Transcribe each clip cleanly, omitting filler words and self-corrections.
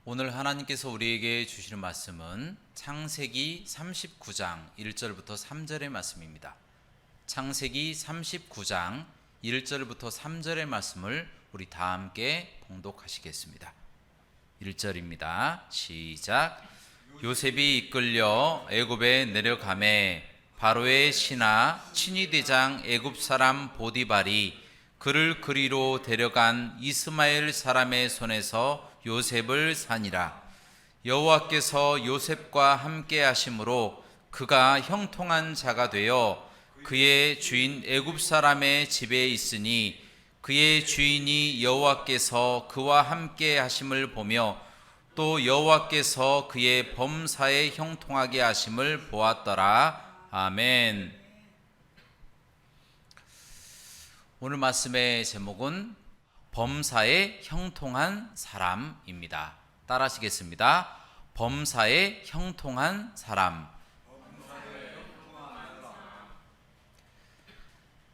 오늘 하나님께서 우리에게 주시는 말씀은 창세기 39장 1절부터 3절의 말씀입니다. 창세기 39장 1절부터 3절의 말씀을 우리 다 함께 봉독하시겠습니다. 1절입니다. 시작. 요셉이 이끌려 애굽에 내려가매 바로의 신하 친위대장 애굽 사람 보디발이 그를 그리로 데려간 이스마엘 사람의 손에서 요셉을 산이라. 여호와께서 요셉과 함께 하심으로 그가 형통한 자가 되어 그의 주인 애굽 사람의 집에 있으니 그의 주인이 여호와께서 그와 함께 하심을 보며 또 여호와께서 그의 범사에 형통하게 하심을 보았더라. 아멘. 오늘 말씀의 제목은 범사에 형통한 사람입니다. 따라하시겠습니다. 범사에 형통한 사람.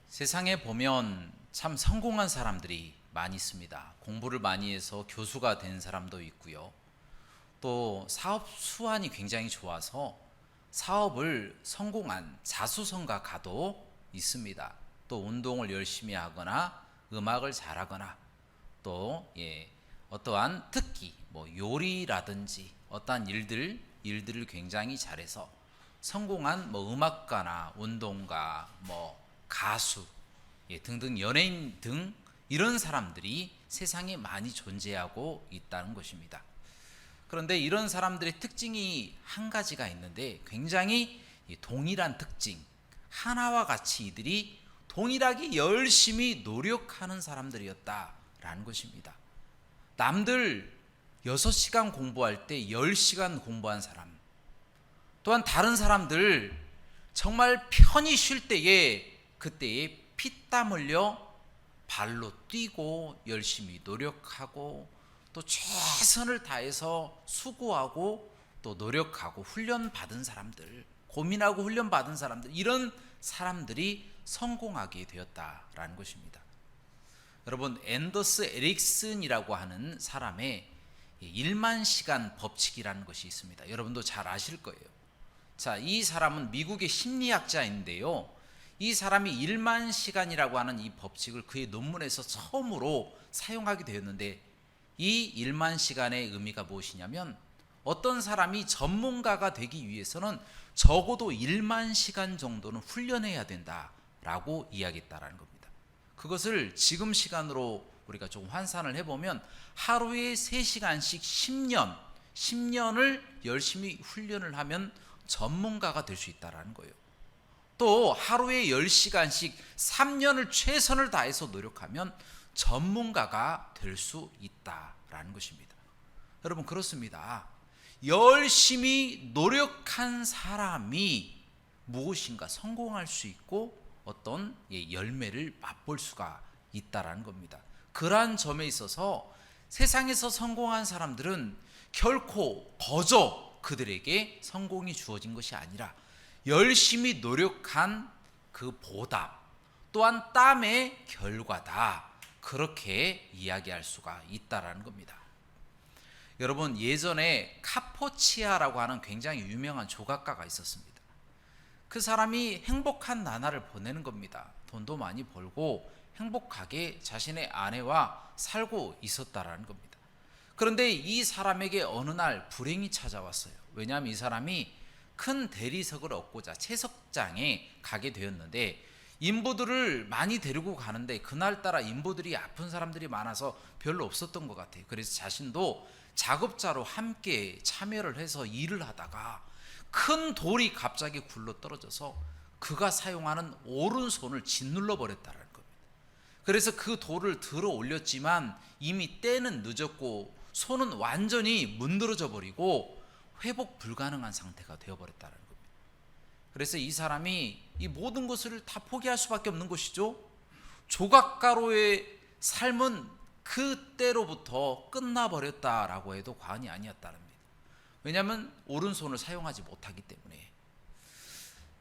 세상에 보면 참 성공한 사람들이 많이 있습니다. 공부를 많이 해서 교수가 된 사람도 있고요. 또 사업 수완이 굉장히 좋아서 사업을 성공한 자수성가가도 있습니다. 또 운동을 열심히 하거나 음악을 잘하거나 또 어떠한 특기, 요리라든지 어떠한 일들을 굉장히 잘해서 성공한 음악가나 운동가, 가수 등등 연예인 등 이런 사람들이 세상에 많이 존재하고 있다는 것입니다. 그런데 이런 사람들의 특징이 한 가지가 있는데 굉장히 동일한 특징, 하나와 같이 이들이 동일하게 열심히 노력하는 사람들이었다라는 것입니다. 남들 6시간 공부할 때 10시간 공부한 사람, 또한 다른 사람들 정말 편히 쉴 때에 그때에 피땀 흘려 발로 뛰고 열심히 노력하고 또 최선을 다해서 수고하고 또 노력하고 훈련받은 사람들, 고민하고 훈련받은 사람들, 이런 사람들이 성공하게 되었다라는 것입니다. 여러분, 앤더스 에릭슨이라고 하는 사람의 1만 시간 법칙이라는 것이 있습니다. 여러분도 잘 아실 거예요. 자, 이 사람은 미국의 심리학자인데요. 이 사람이 1만 시간이라고 하는 이 법칙을 그의 논문에서 처음으로 사용하게 되었는데, 이 1만 시간의 의미가 무엇이냐면 어떤 사람이 전문가가 되기 위해서는 적어도 1만 시간 정도는 훈련해야 된다라고 이야기했다라는 겁니다. 그것을 지금 시간으로 우리가 좀 환산을 해보면 하루에 3시간씩 10년을 열심히 훈련을 하면 전문가가 될 수 있다라는 거예요. 또 하루에 10시간씩 3년을 최선을 다해서 노력하면 전문가가 될 수 있다라는 것입니다. 여러분, 그렇습니다. 열심히 노력한 사람이 무엇인가 성공할 수 있고 어떤 열매를 맛볼 수가 있다라는 겁니다. 그러한 점에 있어서 세상에서 성공한 사람들은 결코 거저 그들에게 성공이 주어진 것이 아니라 열심히 노력한 그 보답, 또한 땀의 결과다, 그렇게 이야기할 수가 있다라는 겁니다. 여러분, 예전에 카포치아라고 하는 굉장히 유명한 조각가가 있었습니다. 그 사람이 행복한 나날을 보내는 겁니다. 돈도 많이 벌고 행복하게 자신의 아내와 살고 있었다라는 겁니다. 그런데 이 사람에게 어느 날 불행이 찾아왔어요. 왜냐하면 이 사람이 큰 대리석을 얻고자 채석장에 가게 되었는데 인부들을 많이 데리고 가는데 그날따라 인부들이 아픈 사람들이 많아서 별로 없었던 것 같아요. 그래서 자신도 작업자로 함께 참여를 해서 일을 하다가 큰 돌이 갑자기 굴러 떨어져서 그가 사용하는 오른손을 짓눌러 버렸다는 겁니다. 그래서 그 돌을 들어 올렸지만 이미 때는 늦었고 손은 완전히 문드러져 버리고 회복 불가능한 상태가 되어버렸다는 겁니다. 그래서 이 사람이 이 모든 것을 다 포기할 수밖에 없는 것이죠. 조각가로의 삶은 그때로부터 끝나버렸다라고 해도 과언이 아니었다는 겁니다. 왜냐하면 오른손을 사용하지 못하기 때문에.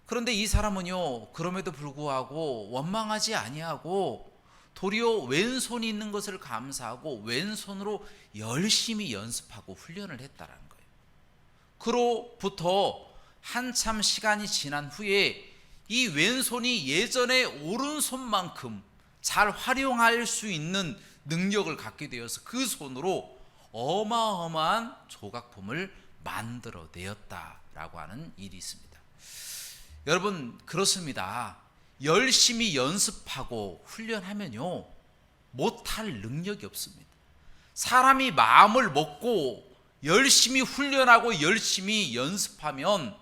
그런데 이 사람은요, 그럼에도 불구하고 원망하지 아니하고 도리어 왼손이 있는 것을 감사하고 왼손으로 열심히 연습하고 훈련을 했다라는 거예요. 그로부터 한참 시간이 지난 후에 이 왼손이 예전에 오른손만큼 잘 활용할 수 있는 능력을 갖게 되어서 그 손으로 어마어마한 조각품을 만들어내었다라고 하는 일이 있습니다. 여러분, 그렇습니다. 열심히 연습하고 훈련하면요, 못할 능력이 없습니다. 사람이 마음을 먹고 열심히 훈련하고 열심히 연습하면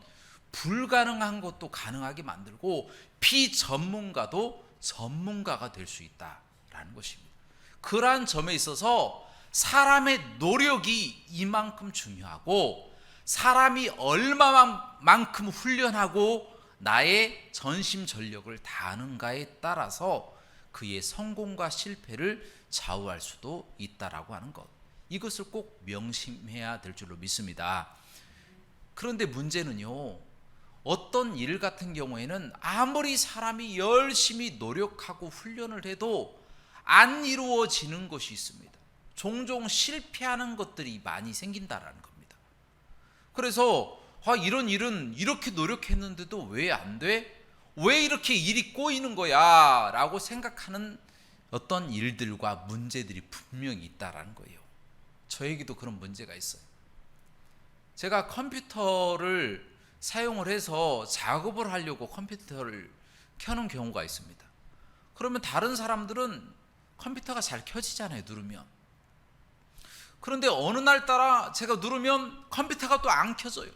불가능한 것도 가능하게 만들고 비전문가도 전문가가 될 수 있다라는 것입니다. 그러한 점에 있어서 사람의 노력이 이만큼 중요하고 사람이 얼마만큼 훈련하고 나의 전심전력을 다하는가에 따라서 그의 성공과 실패를 좌우할 수도 있다라고 하는 것, 이것을 꼭 명심해야 될 줄로 믿습니다. 그런데 문제는요, 어떤 일 같은 경우에는 아무리 사람이 열심히 노력하고 훈련을 해도 안 이루어지는 것이 있습니다. 종종 실패하는 것들이 많이 생긴다라는 겁니다. 그래서 이런 일은 이렇게 노력했는데도 왜 안 돼? 왜 이렇게 일이 꼬이는 거야? 라고 생각하는 어떤 일들과 문제들이 분명히 있다라는 거예요. 저에게도 그런 문제가 있어요. 제가 컴퓨터를 사용을 해서 작업을 하려고 컴퓨터를 켜는 경우가 있습니다. 그러면 다른 사람들은 컴퓨터가 잘 켜지잖아요, 누르면. 그런데 어느 날 따라 제가 누르면 컴퓨터가 또 안 켜져요.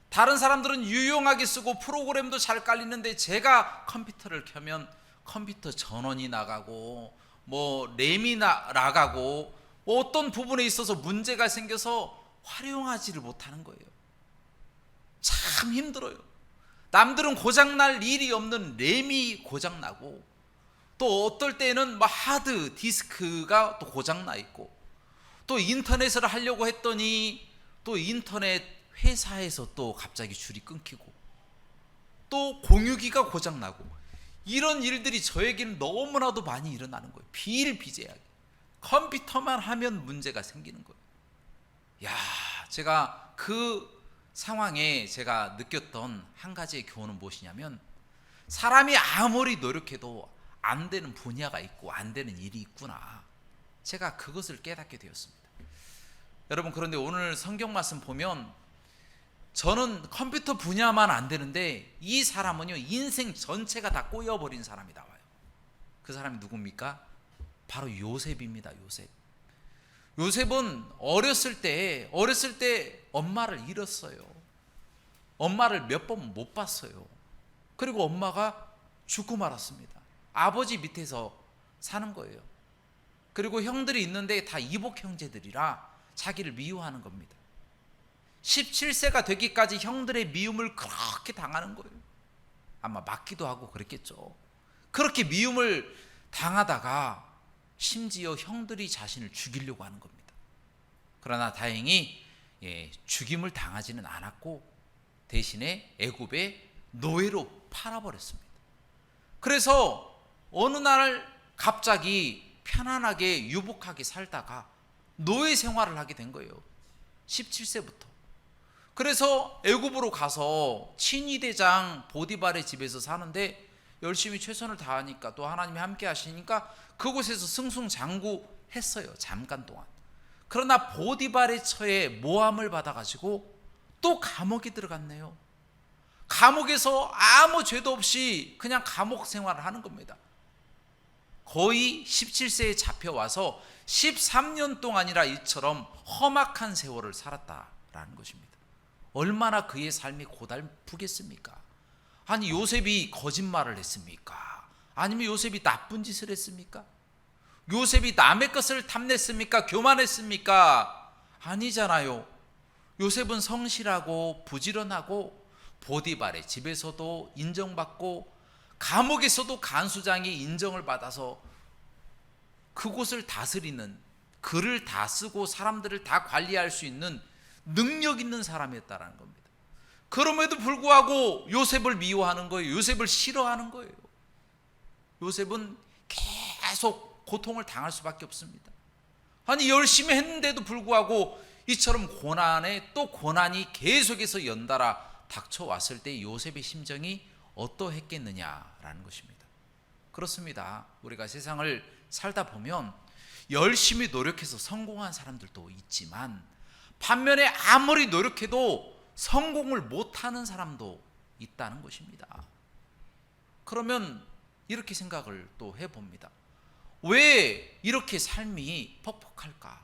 다른 사람들은 유용하게 쓰고 프로그램도 잘 깔리는데 제가 컴퓨터를 켜면 컴퓨터 전원이 나가고 램이 나가고 어떤 부분에 있어서 문제가 생겨서 활용하지를 못하는 거예요. 참 힘들어요. 남들은 고장날 일이 없는 램이 고장나고 또 어떨 때는 하드 디스크가 또 고장나 있고 또 인터넷을 하려고 했더니 또 인터넷 회사에서 또 갑자기 줄이 끊기고 또 공유기가 고장나고 이런 일들이 저에게는 너무나도 많이 일어나는 거예요. 비일비재하게 컴퓨터만 하면 문제가 생기는 거예요. 제가 그 상황에 제가 느꼈던 한 가지의 교훈은 무엇이냐면 사람이 아무리 노력해도 안 되는 분야가 있고 안 되는 일이 있구나. 제가 그것을 깨닫게 되었습니다. 여러분, 그런데 오늘 성경 말씀 보면 저는 컴퓨터 분야만 안 되는데 이 사람은요, 인생 전체가 다 꼬여버린 사람이 나와요. 그 사람이 누굽니까? 바로 요셉입니다. 요셉은 어렸을 때 엄마를 잃었어요. 엄마를 몇 번 못 봤어요. 그리고 엄마가 죽고 말았습니다. 아버지 밑에서 사는 거예요. 그리고 형들이 있는데 다 이복 형제들이라 자기를 미워하는 겁니다. 17세가 되기까지 형들의 미움을 그렇게 당하는 거예요. 아마 맞기도 하고 그랬겠죠. 그렇게 미움을 당하다가 심지어 형들이 자신을 죽이려고 하는 겁니다. 그러나 다행히 죽임을 당하지는 않았고 대신에 애굽의 노예로 팔아버렸습니다. 그래서 어느 날 갑자기 편안하게 유복하게 살다가 노예 생활을 하게 된 거예요. 17세부터. 그래서 애굽으로 가서 친위대장 보디발의 집에서 사는데 열심히 최선을 다하니까 또 하나님이 함께 하시니까 그곳에서 승승장구했어요. 잠깐 동안. 그러나 보디발의 처에 모함을 받아가지고 또 감옥에 들어갔네요. 감옥에서 아무 죄도 없이 그냥 감옥 생활을 하는 겁니다. 거의 17세에 잡혀와서 13년 동안이라 이처럼 험악한 세월을 살았다라는 것입니다. 얼마나 그의 삶이 고달프겠습니까? 아니, 요셉이 거짓말을 했습니까? 아니면 요셉이 나쁜 짓을 했습니까? 요셉이 남의 것을 탐냈습니까? 교만했습니까? 아니잖아요. 요셉은 성실하고 부지런하고 보디발의 집에서도 인정받고 감옥에서도 간수장이 인정을 받아서 그곳을 다스리는, 글을 다 쓰고 사람들을 다 관리할 수 있는 능력 있는 사람이었다는 겁니다. 그럼에도 불구하고 요셉을 미워하는 거예요. 요셉을 싫어하는 거예요. 요셉은 계속 고통을 당할 수밖에 없습니다. 아니, 열심히 했는데도 불구하고 이처럼 고난에 또 고난이 계속해서 연달아 닥쳐왔을 때 요셉의 심정이 어떠했겠느냐라는 것입니다. 그렇습니다. 우리가 세상을 살다 보면 열심히 노력해서 성공한 사람들도 있지만 반면에 아무리 노력해도 성공을 못하는 사람도 있다는 것입니다. 그러면 이렇게 생각을 또 해봅니다. 왜 이렇게 삶이 퍽퍽할까?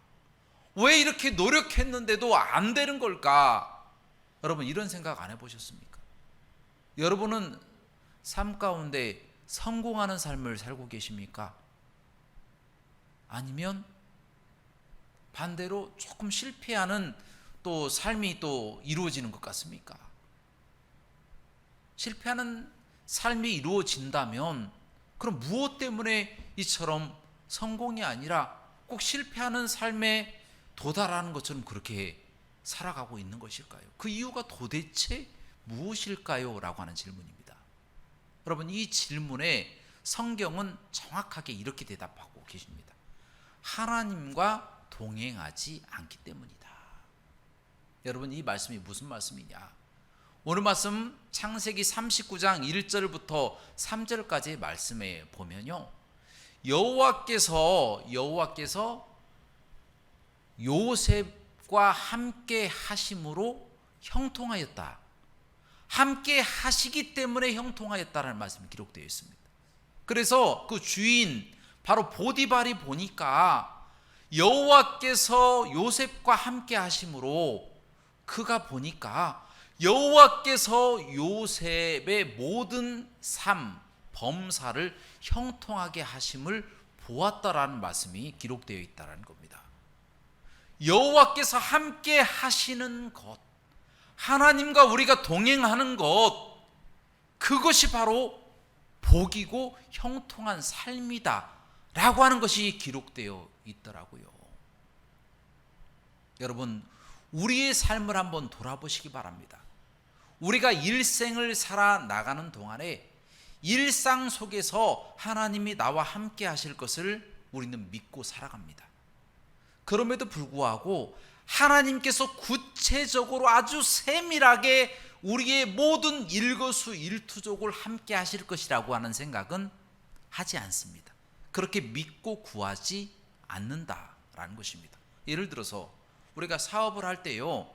왜 이렇게 노력했는데도 안 되는 걸까? 여러분, 이런 생각 안 해보셨습니까? 여러분은 삶 가운데 성공하는 삶을 살고 계십니까? 아니면 반대로 조금 실패하는 또 삶이 또 이루어지는 것 같습니까? 실패하는 삶이 이루어진다면 그럼 무엇 때문에 이처럼 성공이 아니라 꼭 실패하는 삶에 도달하는 것처럼 그렇게 살아가고 있는 것일까요? 그 이유가 도대체 무엇일까요? 라고 하는 질문입니다. 여러분, 이 질문에 성경은 정확하게 이렇게 대답하고 계십니다. 하나님과 동행하지 않기 때문이다. 여러분, 이 말씀이 무슨 말씀이냐? 오늘 말씀 창세기 39장 1절부터 3절까지의 말씀에 보면요, 여호와께서 요셉과 함께 하심으로 형통하였다. 함께 하시기 때문에 형통하였다라는 말씀이 기록되어 있습니다. 그래서 그 주인 바로 보디발이 보니까 여호와께서 요셉과 함께 하심으로 그가 보니까 여호와께서 요셉의 모든 삶, 범사를 형통하게 하심을 보았다라는 말씀이 기록되어 있다는 겁니다. 여호와께서 함께 하시는 것, 하나님과 우리가 동행하는 것, 그것이 바로 복이고 형통한 삶이다 라고 하는 것이 기록되어 있더라고요. 여러분, 우리의 삶을 한번 돌아보시기 바랍니다. 우리가 일생을 살아나가는 동안에 일상 속에서 하나님이 나와 함께 하실 것을 우리는 믿고 살아갑니다. 그럼에도 불구하고 하나님께서 구체적으로 아주 세밀하게 우리의 모든 일거수일투족을 함께 하실 것이라고 하는 생각은 하지 않습니다. 그렇게 믿고 구하지 않는다라는 것입니다. 예를 들어서 우리가 사업을 할 때요,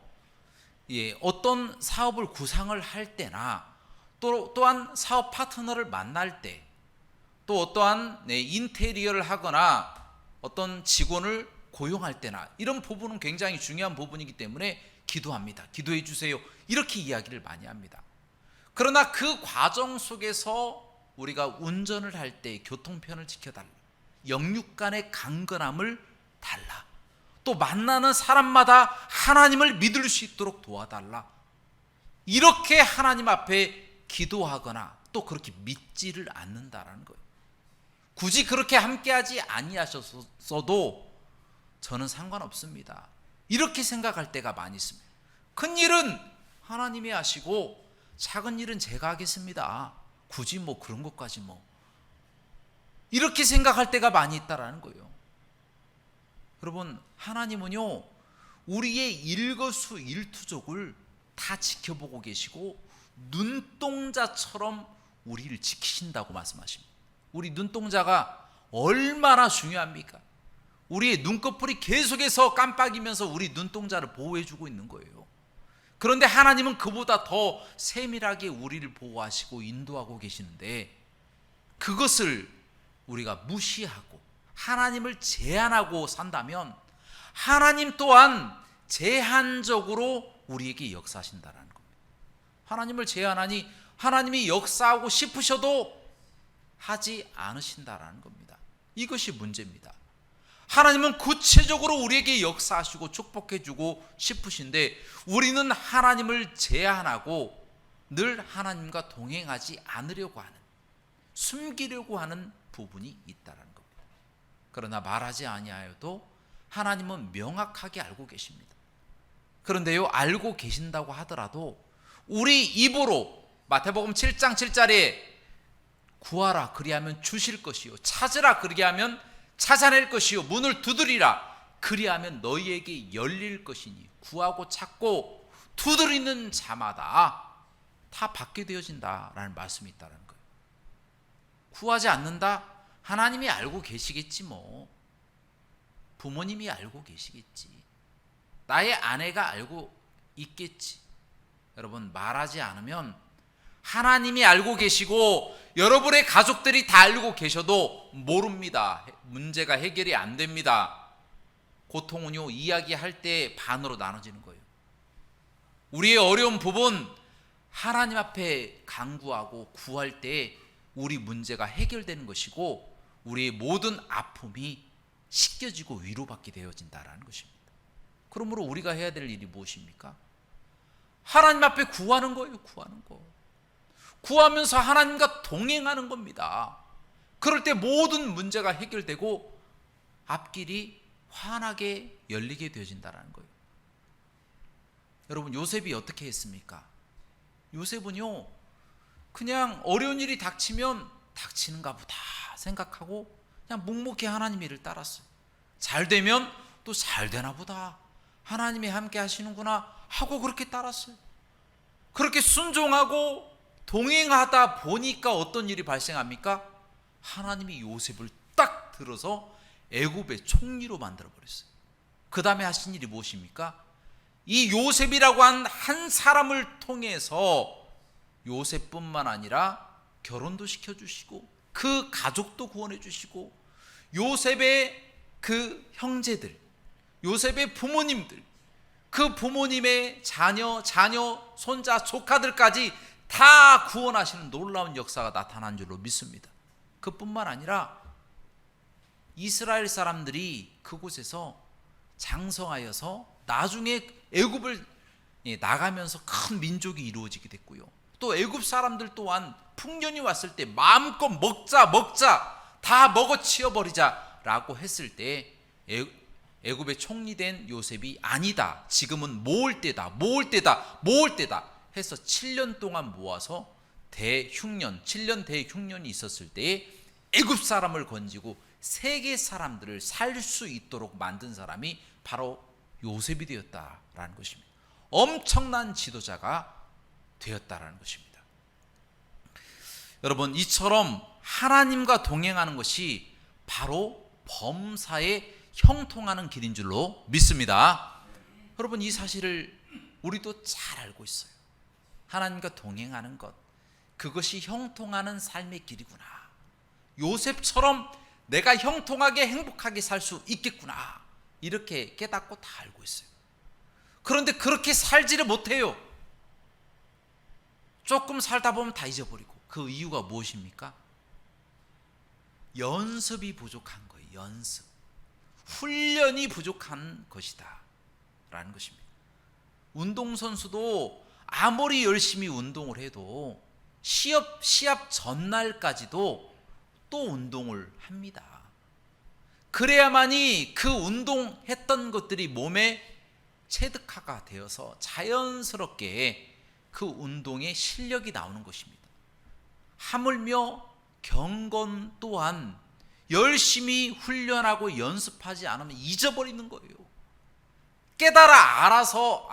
어떤 사업을 구상을 할 때나 또한 사업 파트너를 만날 때, 또 어떠한 인테리어를 하거나 어떤 직원을 고용할 때나 이런 부분은 굉장히 중요한 부분이기 때문에 기도합니다. 기도해 주세요. 이렇게 이야기를 많이 합니다. 그러나 그 과정 속에서 우리가 운전을 할 때 교통편을 지켜달라, 영육 간의 강건함을 달라, 또 만나는 사람마다 하나님을 믿을 수 있도록 도와달라, 이렇게 하나님 앞에 기도하거나 또 그렇게 믿지를 않는다라는 거예요. 굳이 그렇게 함께하지 아니하셨어도 저는 상관없습니다, 이렇게 생각할 때가 많이 있습니다. 큰 일은 하나님이 하시고 작은 일은 제가 하겠습니다, 굳이 그런 것까지 이렇게 생각할 때가 많이 있다라는 거예요. 여러분, 하나님은요, 우리의 일거수일투족을 다 지켜보고 계시고 눈동자처럼 우리를 지키신다고 말씀하십니다. 우리 눈동자가 얼마나 중요합니까? 우리의 눈꺼풀이 계속해서 깜빡이면서 우리 눈동자를 보호해주고 있는 거예요. 그런데 하나님은 그보다 더 세밀하게 우리를 보호하시고 인도하고 계시는데, 그것을 우리가 무시하고 하나님을 제한하고 산다면 하나님 또한 제한적으로 우리에게 역사하신다는 겁니다. 하나님을 제한하니 하나님이 역사하고 싶으셔도 하지 않으신다라는 겁니다. 이것이 문제입니다. 하나님은 구체적으로 우리에게 역사하시고 축복해주고 싶으신데 우리는 하나님을 제한하고 늘 하나님과 동행하지 않으려고 하는, 숨기려고 하는 부분이 있다는 겁니다. 그러나 말하지 아니하여도 하나님은 명확하게 알고 계십니다. 그런데요, 알고 계신다고 하더라도 우리 입으로 마태복음 7장 7절에 구하라 그리하면 주실 것이요 찾으라 그리하면 찾아낼 것이요 문을 두드리라 그리하면 너희에게 열릴 것이니 구하고 찾고 두드리는 자마다 다 받게 되어진다라는 말씀이 있다는 거예요. 구하지 않는다? 하나님이 알고 계시겠지 뭐. 부모님이 알고 계시겠지. 나의 아내가 알고 있겠지. 여러분, 말하지 않으면 하나님이 알고 계시고 여러분의 가족들이 다 알고 계셔도 모릅니다. 문제가 해결이 안 됩니다. 고통은요, 이야기할 때 반으로 나눠지는 거예요. 우리의 어려운 부분 하나님 앞에 간구하고 구할 때 우리 문제가 해결되는 것이고 우리의 모든 아픔이 씻겨지고 위로받게 되어진다는 것입니다. 그러므로 우리가 해야 될 일이 무엇입니까? 하나님 앞에 구하는 거예요. 구하는 거. 구하면서 하나님과 동행하는 겁니다. 그럴 때 모든 문제가 해결되고 앞길이 환하게 열리게 되어진다는 거예요. 여러분, 요셉이 어떻게 했습니까? 요셉은요, 그냥 어려운 일이 닥치면 닥치는가 보다 생각하고 그냥 묵묵히 하나님 일을 따랐어요. 잘 되면 또 잘 되나 보다, 하나님이 함께 하시는구나 하고 그렇게 따랐어요. 그렇게 순종하고 동행하다 보니까 어떤 일이 발생합니까? 하나님이 요셉을 딱 들어서 애굽의 총리로 만들어버렸어요. 그 다음에 하신 일이 무엇입니까? 이 요셉이라고 한 사람을 통해서 요셉뿐만 아니라 결혼도 시켜주시고 그 가족도 구원해 주시고 요셉의 그 형제들, 요셉의 부모님들, 그 부모님의 자녀, 손자, 조카들까지 다 구원하시는 놀라운 역사가 나타난 줄로 믿습니다. 그뿐만 아니라 이스라엘 사람들이 그곳에서 장성하여서 나중에 애굽을 나가면서 큰 민족이 이루어지게 됐고요. 또 애굽 사람들 또한 풍년이 왔을 때 마음껏 먹자 다 먹어치워버리자 라고 했을 때 애굽의 총리된 요셉이 아니다, 지금은 모을 때다 해서 7년 동안 모아서 대흉년, 7년 대흉년이 있었을 때에 애굽 사람을 건지고 세계 사람들을 살 수 있도록 만든 사람이 바로 요셉이 되었다라는 것입니다. 엄청난 지도자가 되었다라는 것입니다. 여러분, 이처럼 하나님과 동행하는 것이 바로 범사에 형통하는 길인 줄로 믿습니다. 여러분, 이 사실을 우리도 잘 알고 있어요. 하나님과 동행하는 것, 그것이 형통하는 삶의 길이구나. 요셉처럼 내가 형통하게 행복하게 살 수 있겠구나, 이렇게 깨닫고 다 알고 있어요. 그런데 그렇게 살지를 못해요. 조금 살다 보면 다 잊어버리고. 그 이유가 무엇입니까? 연습이 부족한 거예요. 연습, 훈련이 부족한 것이다 라는 것입니다. 운동선수도 아무리 열심히 운동을 해도 시합 전날까지도 또 운동을 합니다. 그래야만이 그 운동했던 것들이 몸에 체득화가 되어서 자연스럽게 그 운동의 실력이 나오는 것입니다. 하물며 경건 또한 열심히 훈련하고 연습하지 않으면 잊어버리는 거예요. 깨달아 알아서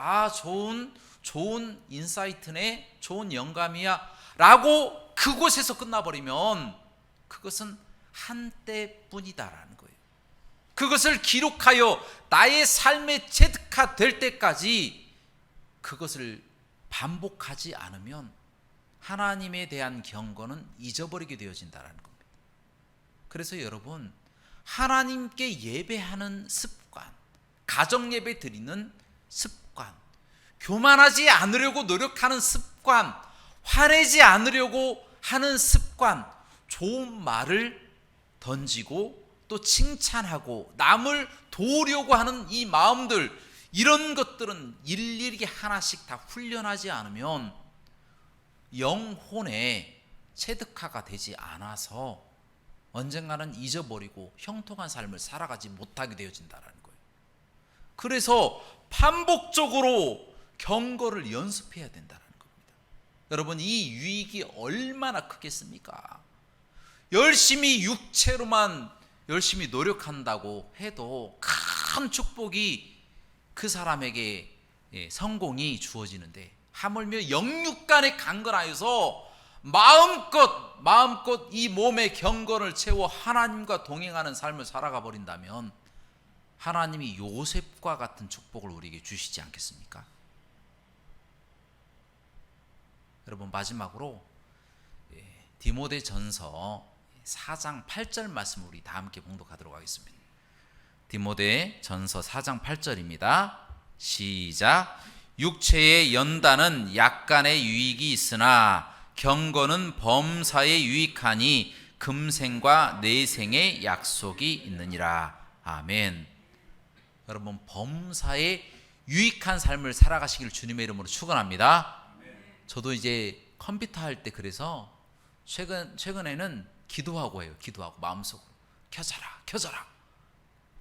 좋은 인사이트네, 좋은 영감이야 라고 그곳에서 끝나버리면 그것은 한때뿐이다라는 거예요. 그것을 기록하여 나의 삶에 체득화될 때까지 그것을 반복하지 않으면 하나님에 대한 경건은 잊어버리게 되어진다는 겁니다. 그래서 여러분, 하나님께 예배하는 습관, 가정 예배 드리는 습관, 교만하지 않으려고 노력하는 습관, 화내지 않으려고 하는 습관, 좋은 말을 던지고 또 칭찬하고 남을 도우려고 하는 이 마음들, 이런 것들은 일일이 하나씩 다 훈련하지 않으면 영혼에 체득화가 되지 않아서 언젠가는 잊어버리고 형통한 삶을 살아가지 못하게 되어진다는 거예요. 그래서 반복적으로 경거를 연습해야 된다는 겁니다. 여러분, 이 유익이 얼마나 크겠습니까? 열심히 육체로만 열심히 노력한다고 해도 큰 축복이 그 사람에게 성공이 주어지는데, 하물며 영육간에 강건하여서 마음껏 이 몸의 경건을 채워 하나님과 동행하는 삶을 살아가 버린다면 하나님이 요셉과 같은 축복을 우리에게 주시지 않겠습니까? 여러분, 마지막으로 디모데전서 4장 8절 말씀 우리 다 함께 봉독하도록 하겠습니다. 디모데전서 4장 8절입니다. 시작. 육체의 연단은 약간의 유익이 있으나 경건은 범사에 유익하니 금생과 내생의 약속이 있느니라. 아멘. 여러분, 범사에 유익한 삶을 살아가시길 주님의 이름으로 축원합니다. 저도 이제 컴퓨터 할 때 그래서 최근에는 기도하고 해요. 기도하고 마음속으로 켜져라.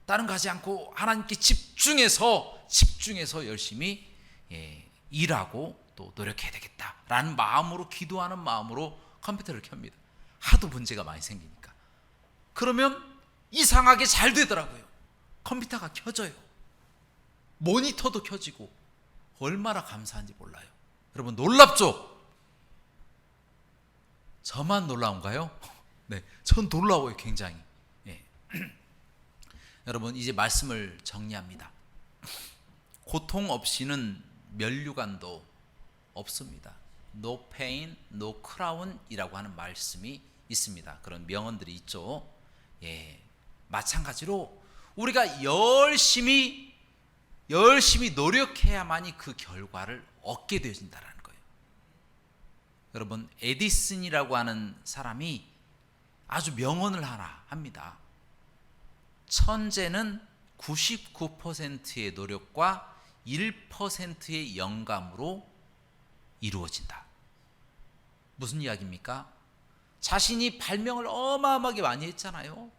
다른 거 하지 않고 하나님께 집중해서 열심히 일하고 또 노력해야 되겠다라는 마음으로, 기도하는 마음으로 컴퓨터를 켭니다. 하도 문제가 많이 생기니까. 그러면 이상하게 잘 되더라고요. 컴퓨터가 켜져요. 모니터도 켜지고. 얼마나 감사한지 몰라요. 여러분, 놀랍죠? 저만 놀라운가요? 네, 전 놀라워요, 굉장히. 여러분, 이제 말씀을 정리합니다. 고통 없이는 면류관도 없습니다. No pain, no crown 이라고 하는 말씀이 있습니다. 그런 명언들이 있죠. 마찬가지로 우리가 열심히 노력해야만이 그 결과를 얻게 되어진다는 거예요. 여러분, 에디슨이라고 하는 사람이 아주 명언을 하나 합니다. 천재는 99%의 노력과 1%의 영감으로 이루어진다. 무슨 이야기입니까? 자신이 발명을 어마어마하게 많이 했잖아요.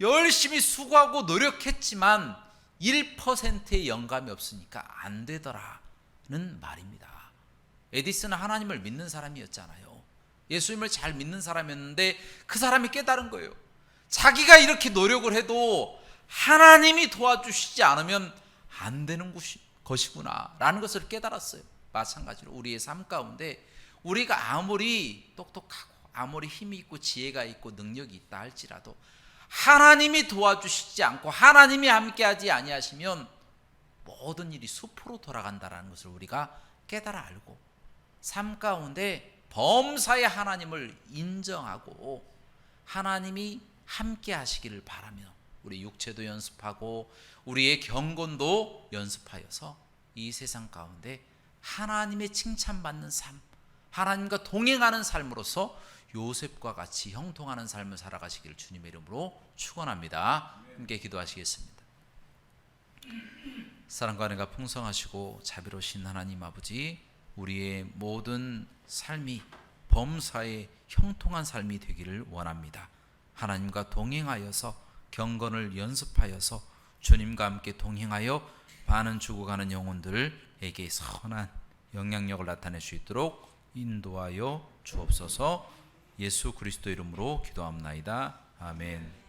열심히 수고하고 노력했지만 1%의 영감이 없으니까 안 되더라는 말입니다. 에디슨은 하나님을 믿는 사람이었잖아요. 예수님을 잘 믿는 사람이었는데 그 사람이 깨달은 거예요. 자기가 이렇게 노력을 해도 하나님이 도와주시지 않으면 안 되는 것이구나 라는 것을 깨달았어요. 마찬가지로 우리의 삶 가운데 우리가 아무리 똑똑하고 아무리 힘이 있고 지혜가 있고 능력이 있다 할지라도 하나님이 도와주시지 않고 하나님이 함께하지 아니하시면 모든 일이 수포로 돌아간다는 것을 우리가 깨달아 알고 삶 가운데 범사의 하나님을 인정하고 하나님이 함께 하시기를 바라며 우리 육체도 연습하고 우리의 경건도 연습하여서 이 세상 가운데 하나님의 칭찬받는 삶, 하나님과 동행하는 삶으로서 요셉과 같이 형통하는 삶을 살아가시기를 주님의 이름으로 축원합니다. 함께 기도하시겠습니다. 사랑과 은혜가 풍성하시고 자비로우신 하나님 아버지, 우리의 모든 삶이 범사에 형통한 삶이 되기를 원합니다. 하나님과 동행하여서 경건을 연습하여서 주님과 함께 동행하여 많은 죽어가는 영혼들에게 선한 영향력을 나타낼 수 있도록 인도하여 주옵소서. 예수 그리스도 이름으로 기도합나이다. 아멘.